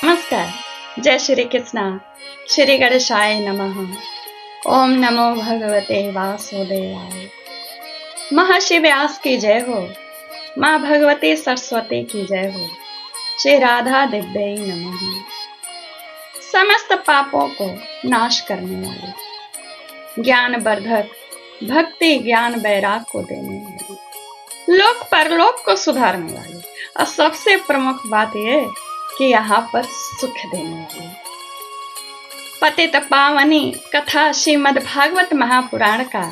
नमस्कार। जय श्री कृष्णा। श्री गणेशाय नमः। ओम नमो भगवते वासुदेवाय। महर्षि व्यास की जय हो। माँ भगवती सरस्वती की जय हो। श्री राधा दिव्यै नमः। समस्त पापों को नाश करने वाली, ज्ञान वर्धक, भक्ति ज्ञान वैराग को देने वाली, लोक परलोक को सुधारने वाली और सबसे प्रमुख बात यह कि यहाँ पर सुख देने वाली पतित पावनी कथा श्रीमद् भागवत महापुराण का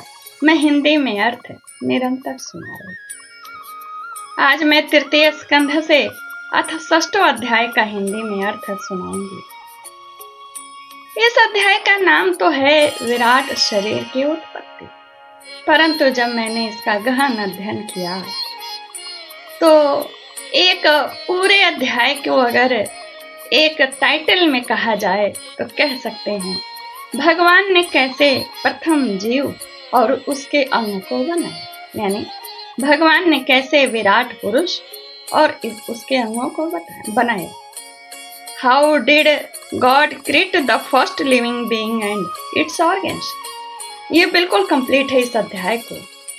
मैं हिंदी में अर्थ निरंतर सुना रही। आज मैं तृतीय स्कंध से अथ 6वां अध्याय का हिंदी में अर्थ सुनाऊंगी। इस अध्याय का नाम तो है विराट शरीर की उत्पत्ति, परंतु जब मैंने इसका गहन अध्ययन किया तो एक पूरे अध्याय को अगर एक टाइटल में कहा जाए तो कह सकते हैं भगवान ने कैसे प्रथम जीव और उसके अंग को बनाया, यानी भगवान ने कैसे विराट पुरुष और उसके अंगों को बनाया। How did God create the first living being and it's organs. ये बिल्कुल कंप्लीट है इस अध्याय को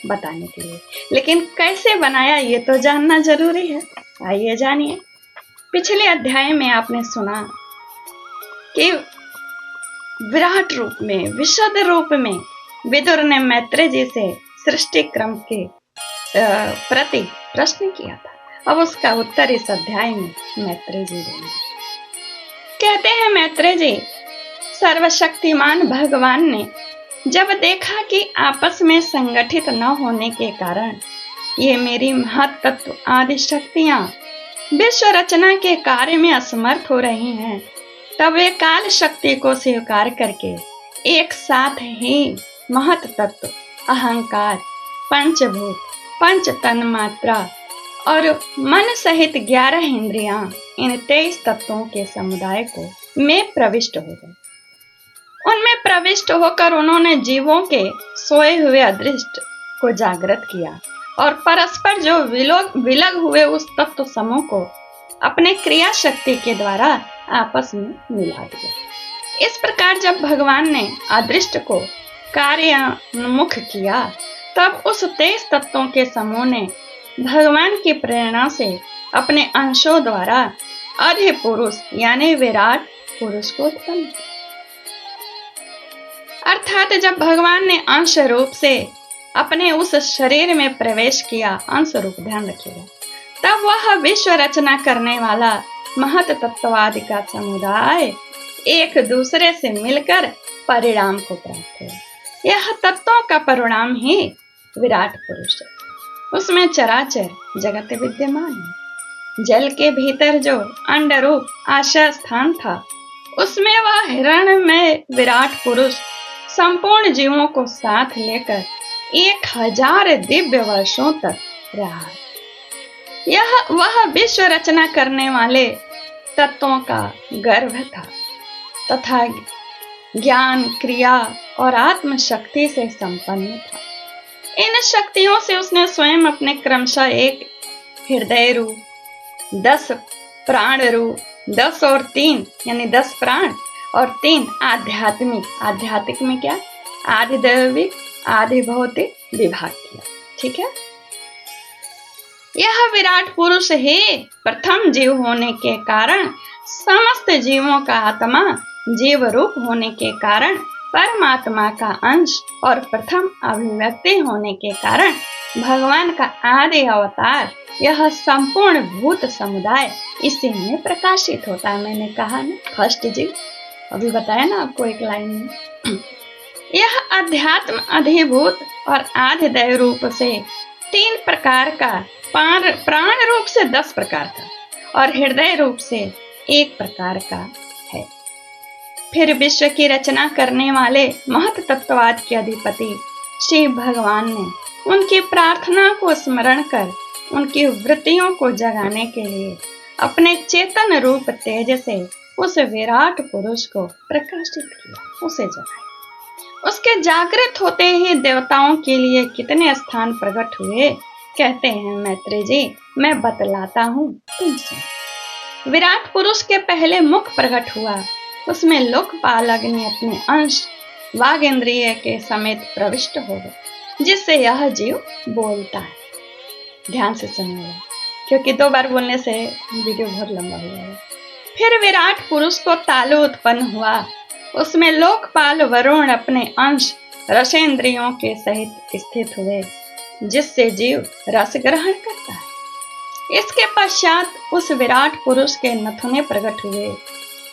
बताने के लिए, लेकिन कैसे बनाया ये तो जानना जरूरी है। आइए जानिए। पिछले अध्याय में आपने सुना कि विराट रूप में, विशद रूप में विदुर ने मैत्रेय जी से सृष्टि क्रम के प्रति प्रश्न किया था। अब उसका उत्तर इस अध्याय में मैत्रेय जी देंगे। कहते हैं मैत्रेय जी, सर्वशक्तिमान भगवान ने जब देखा कि आपस में संगठित न होने के कारण ये मेरी महत्त्व आदि शक्तियां विश्व रचना के कार्य में असमर्थ हो रही हैं, तब वे काल शक्ति को स्वीकार करके एक साथ ही महत तत्व, अहंकार, पंचभूत, पंच तन्मात्रा और मन सहित 11 इंद्रियां, इन 23 तत्वों के समुदाय को में प्रविष्ट हो गए। उनमें प्रविष्ट होकर उन्होंने जीवों के सोए हुए अदृष्ट को जागृत किया और परस्पर जो विलग हुए उस तत्व समूह को अपने क्रिया शक्ति के द्वारा आपस में मिला दिया। इस प्रकार जब भगवान ने अदृष्ट को कार्योन्मुख किया, तब उस 23 तत्वों के समूह ने भगवान की प्रेरणा से अपने अंशों द्वारा अधि पुरुष यानी विराट पुरुष को उत्पन्न किया। अर्थात जब भगवान ने अंश रूप से अपने उस शरीर में प्रवेश किया, अंश रूप ध्यान रखिएगा, तब वह विश्व रचना करने वाला महत तत्ववाद का समुदाय एक दूसरे से मिलकर परिणाम को प्राप्त हुआ। यह तत्वों का परिणाम ही विराट पुरुष है। उसमें चराचर जगत विद्यमान है। जल के भीतर जो अंड रूप आशय स्थान था, उसमें वह हिरण्य में विराट पुरुष संपूर्ण जीवों को साथ लेकर 1000 दिव्य वर्षों तक रहा। यह वह विश्व रचना करने वाले तत्वों का गर्भ था तथा ज्ञान, क्रिया और आत्म शक्ति से संपन्न था। इन शक्तियों से उसने स्वयं अपने क्रमशः 1 हृदय रूप, 10 प्राण रूप, 10 और 3 यानी 10 प्राण और 3 आध्यात्मिक में क्या, आदि दैविक आदि भौतिक विभाग किया। ठीक है। यह विराट पुरुष ही प्रथम जीव होने के कारण, समस्त जीवों का आत्मा जीव रूप होने के कारण, परमात्मा का अंश और प्रथम अभिव्यक्ति होने के कारण भगवान का आदि अवतार, यह संपूर्ण भूत समुदाय इसी में प्रकाशित होता है। मैंने कहा ना, फर्स्ट जीव अभी बताया ना आपको एक लाइन में। यह अध्यात्म अधिभूत और आधिदैव रूप से 3 प्रकार का, प्राण रूप से 10 प्रकार का और हृदय रूप से 1 प्रकार का है। फिर विश्व की रचना करने वाले महत तत्ववाद के अधिपति श्री भगवान ने उनकी प्रार्थना को स्मरण कर उनकी वृत्तियों को जगाने के लिए अपने चेतन रूप तेज से उस विराट पुरुष को प्रकाशित किया, उसे जगाया। उसके जागृत होते ही देवताओं के लिए कितने स्थान प्रकट हुए, कहते हैं मैत्रेय जी, मैं बतलाता हूँ तुमसे। विराट पुरुष के पहले मुख प्रकट हुआ, उसमें लोकपाल अग्नि अपने अंश वागेंद्रिय के समेत प्रविष्ट हो गए, जिससे यह जीव बोलता है। ध्यान से सुनिएगा, क्योंकि 2 बार बोलने से वीडियो बहुत लंबा हो जाएगा। फिर विराट पुरुष को तालु उत्पन्न हुआ, उसमें लोकपाल वरुण अपने अंश रसेंद्रियों के सहित स्थित हुए, जिससे जीव रस ग्रहण करता है। इसके पश्चात उस विराट पुरुष के नथुने प्रकट हुए,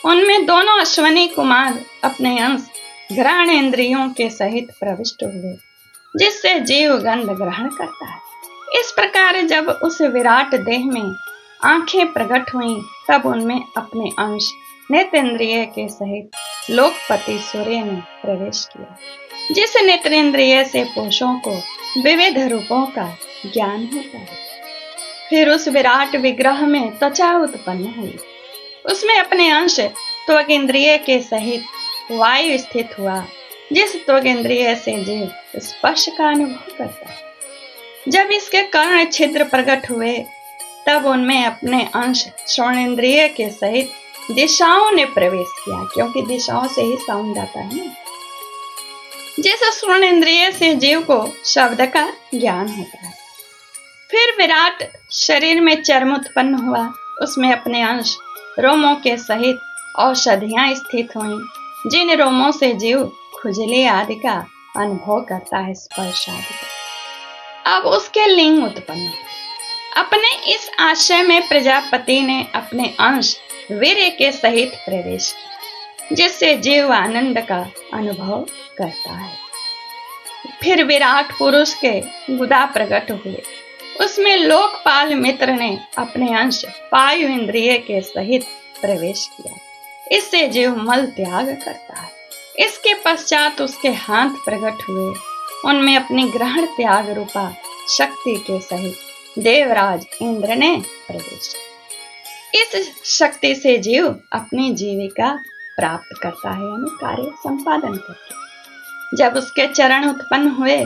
उनमें दोनों अश्वनी कुमार अपने अंश घ्राणेन्द्रियों के सहित प्रविष्ट हुए, जिससे जीव गंध ग्रहण करता है। इस प्रकार जब उस विराट देह में आंखें प्रकट हुईं, तब उनमें अपने अंश नेत्रेंद्रिय के सहित लोकपति सूर्य ने प्रवेश किया, जिस नेत्रेंद्रिय से पुरुषों को विविध रूपों का ज्ञान होता है। फिर उस विराट विग्रह में त्वचा उत्पन्न हुई, उसमें अपने अंश त्वगेंद्रिय के सहित वायु स्थित हुआ, जिस त्वगेंद्रिय से जीव स्पर्श का अनुभव करता है। जब इसके कर्ण छिद्र प्रकट हुए, तब उनमें अपने अंश श्रवणेन्द्रिय के सहित दिशाओं ने प्रवेश किया, क्योंकि दिशाओं से ही साउंड आता है ना। जिस श्रवणेन्द्रिय से जीव को शब्द का ज्ञान होता है। फिर विराट शरीर में चर्म उत्पन्न हुआ, उसमें अपने अंश रोमों के सहित औषधियां स्थित हुई, जिन रोमों से जीव खुजली आदि का अनुभव करता है, स्पर्श आदि का। अब उसके लिंग उत्पन्न हुए। अपने इस आशय में प्रजापति ने अपने अंश वीर्य के सहित प्रवेश किया, जिससे जीव आनंद का अनुभव करता है। फिर विराट पुरुष के गुदा प्रकट हुए, उसमें लोकपाल मित्र ने अपने अंश वायु इंद्रिय के सहित प्रवेश किया, इससे जीव मल त्याग करता है। इसके पश्चात उसके हाथ प्रकट हुए, उनमें अपनी ग्रहण त्याग रूपा शक्ति के सहित देवराज इंद्र ने प्रवेश किया। इस शक्ति से जीव अपनी जीविका प्राप्त करता है, यानी कार्य संपादन करके। जब उसके चरण उत्पन्न हुए,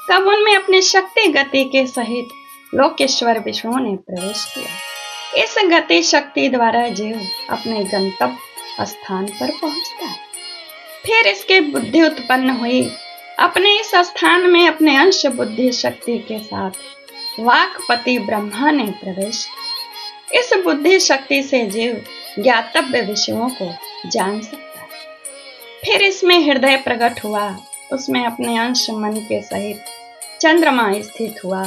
तब उनमें अपनी शक्ति गति के सहित लोकेश्वर विष्णु ने प्रवेश किया। इस गति शक्ति द्वारा जीव अपने गंतव्य स्थान पर पहुंचता है। फिर इसके बुद्धि उत्पन्न हुई, अपने इस स्थान में अपने अंश बुद्धि शक्ति के साथ वाक्पति ब्रह्मा ने प्रवेश किया। इस बुद्धि शक्ति से जीव ज्ञातव्य विषयों को जान सकता है। फिर इसमें हृदय प्रकट हुआ, उसमें अपने अंश मन के सहित चंद्रमा स्थित हुआ।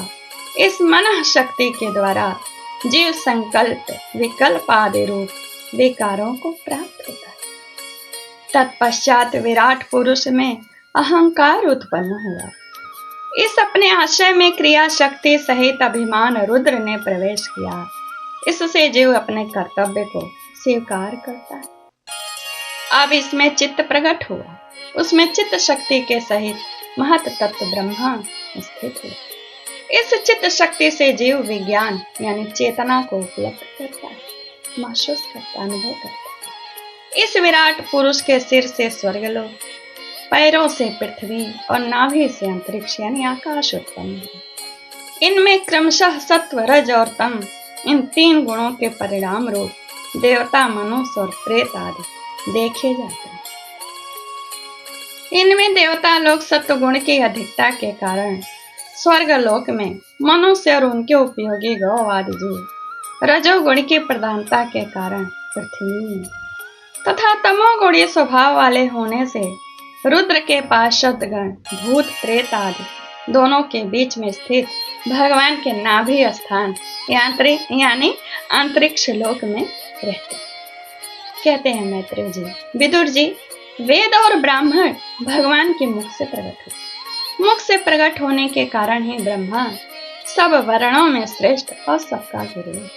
इस मन शक्ति के द्वारा जीव संकल्प विकल्प आदि रूप विकारों को प्राप्त होता है। तत्पश्चात विराट पुरुष में अहंकार उत्पन्न हुआ। इस अपने आशय में क्रिया शक्ति सहित अभिमान रुद्र ने प्रवेश किया, इससे जीव अपने कर्तव्य को स्वीकार करता है। अब इसमें चित्त प्रकट हुआ, उसमें चित्त शक्ति के सहित महत तत्व ब्रह्मा स्थित हुआ। इस चित्त शक्ति से जीव विज्ञान यानी चेतना को उपलब्ध करता है, महसूस करता, अनुभव करता है। इस विराट पुरुष के सिर से स्वर्गलोक, पैरों से पृथ्वी और नाभि से अंतरिक्ष यानी आकाश उत्पन्न है। इनमें क्रमशः सत्व रज और तम, इन 3 गुणों के परिणाम रूप देवता मनुष्य और प्रेत आदि देखे जाते हैं। इनमें देवता लोग सत्व गुण की अधिकता के कारण स्वर्गलोक में मनुष्य और उनके उपयोगी गौ आदि जीव, रजोगुण की प्रधानता के कारण पृथ्वी में, तथा तमोगुणी स्वभाव वाले होने से रुद्र के पास शतगण भूत प्रेत आदि दोनों के बीच में स्थित भगवान के नाभि स्थान यानी अंतरिक्ष लोक में रहते। कहते हैं मैत्रेय जी, विदुर जी, वेद और ब्राह्मण भगवान के मुख से प्रकट हुए। मुख से प्रकट होने के कारण ही ब्रह्मा सब वर्णों में श्रेष्ठ और सबका गुरु है।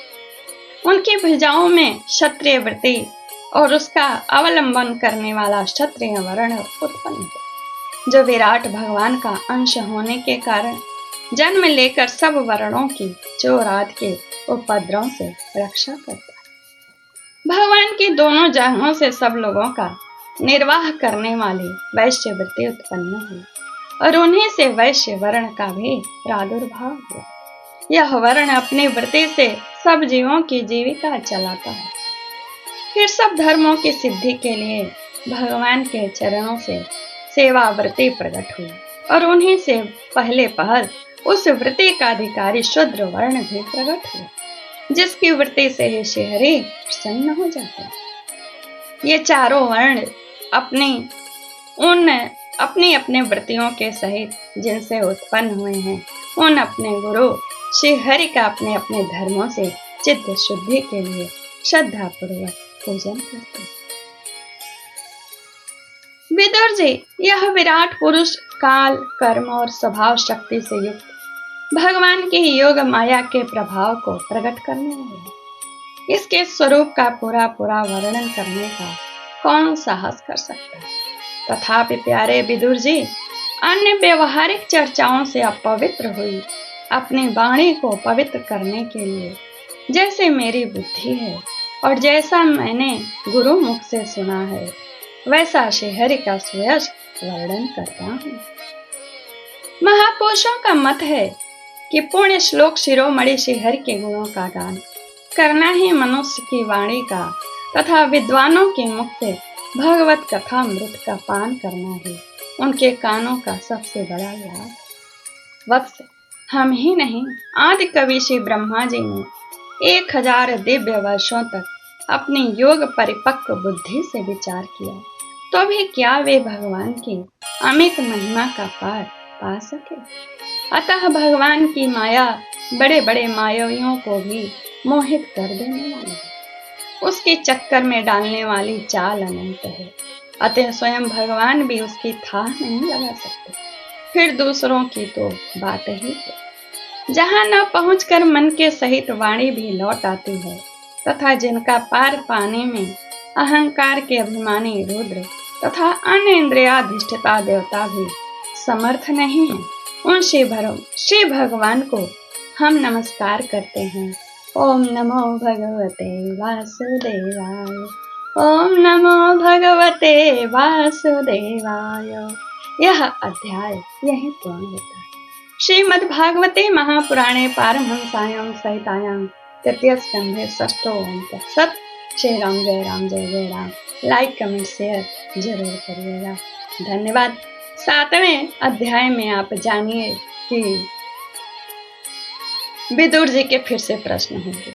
उनकी भुजाओं में क्षत्रिय वृत्ति और उसका अवलंबन करने वाला क्षत्रिय वर्ण उत्पन्न हुआ, जो विराट भगवान का अंश होने के कारण जन्म लेकर सब वर्णों की चोर आदि के उपद्रव से रक्षा करता है। भगवान की दोनों जांघों से सब लोगों का निर्वाह करने वाली वैश्य वृत्ति उत्पन्न हुई और उन्हीं से वैश्य वर्ण का भी प्रादुर्भाव हुआ। यह वर्ण अपनी वृत्ति से सब जीवों की जीविका चलाता है। फिर सब धर्मों की सिद्धि के लिए भगवान के चरणों से सेवा व्रती प्रकट हुई और उन्हीं से पहले पहल उस व्रती का अधिकारी शूद्र वर्ण भी प्रकट हुआ, जिसकी वृत्ति से ही श्रीहरि प्रसन्न हो जाते। ये चारों वर्ण अपनी अपने वृत्तियों के सहित जिनसे उत्पन्न हुए हैं, उन अपने गुरु श्री हरि का अपने अपने धर्मों से चित्त शुद्धि के लिए श्रद्धा पूर्वक पूजन करते हैं। विदुर जी, यह विराट पुरुष काल, कर्म और स्वभाव शक्ति से युक्त भगवान की योग माया के प्रभाव को प्रकट करने वाले हैं। इसके स्वरूप का पूरा वर्णन करने का कौन साहस कर सकता है। तथापि प्यारे विदुर जी, अन्य व्यवहारिक चर्चाओं से अपवित्र हुई अपनी वाणी को पवित्र करने के लिए जैसे मेरी बुद्धि है और जैसा मैंने गुरु मुख से सुना है, वैसा श्रीहरि का सुयश वर्णन करता हूँ। महापुरुषों का मत है कि पुण्य श्लोक शिरोमणि श्रीहरि के गुणों का गान करना ही मनुष्य की वाणी का तथा विद्वानों के मुख से भगवत कथा मृत का पान करना ही उनके कानों का सबसे बड़ा लाभ। वत्स, हम ही नहीं, आदि कवि श्री ब्रह्मा जी ने 1000 दिव्य वर्षों तक अपनी योग परिपक्व बुद्धि से विचार किया, तो भी क्या वे भगवान की अमित महिमा का पार पा सके। अतः भगवान की माया बड़े बड़े मायावियों को भी मोहित कर देने वाली है, उसके चक्कर में डालने वाली चाल अनंत है। अतः स्वयं भगवान भी उसकी था नहीं लगा सकते, फिर दूसरों की तो बात ही है। जहां न पहुंचकर मन के सहित वाणी भी लौट आती है, तथा जिनका पार पाने में अहंकार के अभिमानी रुद्र तथा अन्य इंद्रियाधिष्ठिता देवता भी समर्थ नहीं है, उन श्री भगवान को हम नमस्कार करते हैं। ओम नमो भगवते वासुदेवाय। ओम नमो भगवते वासुदेवाय। यह अध्याय यही पूर्ण होता है। श्रीमद्भागवते महापुराणे पारमहंस्यां संहितायां तृतीय स्कंधे षष्ठो तत्सत्। श्री राम जय राम जय जय राम। लाइक कमेंट शेयर जरूर करिएगा। धन्यवाद। 7वें अध्याय में आप जानिए कि विदुर जी के फिर से प्रश्न होंगे।